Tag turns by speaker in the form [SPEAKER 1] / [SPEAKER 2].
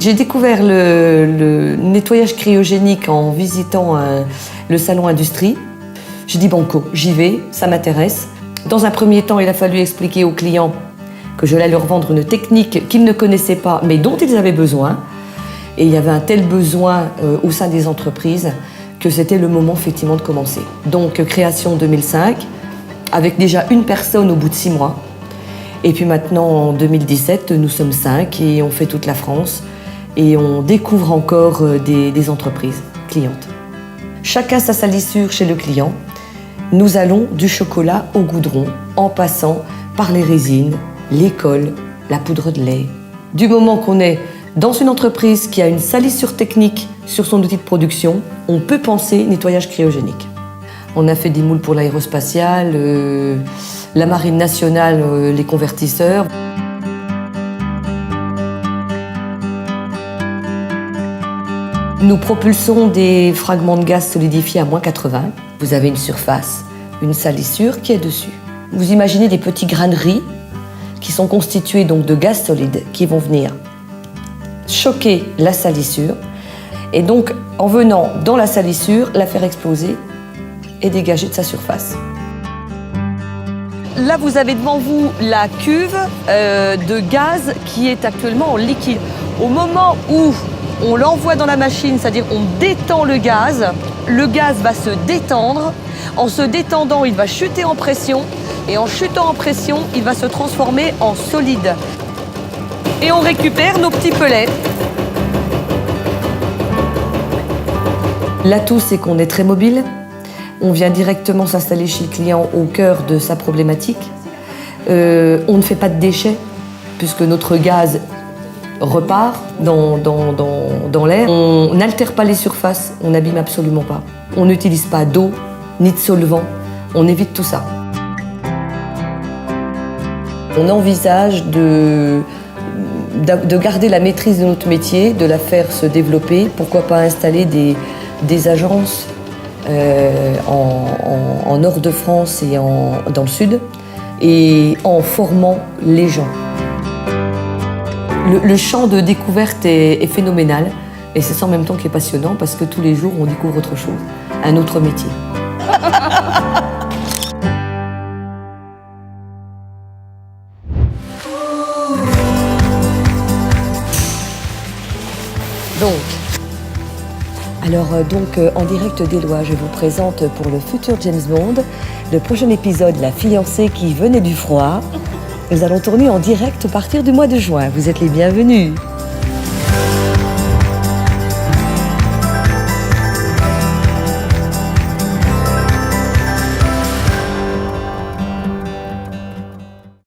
[SPEAKER 1] J'ai découvert le nettoyage cryogénique en visitant le salon Industrie. J'ai dit banco, j'y vais, ça m'intéresse. Dans un premier temps, il a fallu expliquer aux clients que j'allais leur vendre une technique qu'ils ne connaissaient pas, mais dont ils avaient besoin. Et il y avait un tel besoin au sein des entreprises que c'était le moment effectivement de commencer. Donc création 2005, avec déjà une personne au bout de 6 mois. Et puis maintenant, en 2017, nous sommes 5 et on fait toute la France. Et on découvre encore des entreprises clientes. Chacun sa salissure chez le client. Nous allons du chocolat au goudron, en passant par les résines, les cols, la poudre de lait. Du moment qu'on est dans une entreprise qui a une salissure technique sur son outil de production, on peut penser nettoyage cryogénique. On a fait des moules pour l'aérospatiale, la marine nationale, les convertisseurs. Nous propulsons des fragments de gaz solidifiés à -80. Vous avez une surface, une salissure qui est dessus. Vous imaginez des petits grains de riz qui sont constitués donc de gaz solide qui vont venir choquer la salissure et donc en venant dans la salissure, la faire exploser et dégager de sa surface. Là, vous avez devant vous la cuve de gaz qui est actuellement en liquide. Au moment où on l'envoie dans la machine, c'est-à-dire on détend le gaz va se détendre. En se détendant, il va chuter en pression et en chutant en pression, il va se transformer en solide. Et on récupère nos petits pellets. L'atout, c'est qu'on est très mobile. On vient directement s'installer chez le client au cœur de sa problématique. On ne fait pas de déchets puisque notre gaz repart dans l'air. On n'altère pas les surfaces, on n'abîme absolument pas. On n'utilise pas d'eau ni de solvant, on évite tout ça. On envisage de garder la maîtrise de notre métier, de la faire se développer, pourquoi pas installer des agences en nord de France et dans le sud, et en formant les gens. Le champ de découverte est phénoménal et c'est ça en même temps qui est passionnant parce que tous les jours on découvre autre chose, un autre métier. Donc, en direct d'Éloie, je vous présente pour le futur James Bond le prochain épisode, La fiancée qui venait du froid. Nous allons tourner en direct à partir du mois de juin. Vous êtes les bienvenus.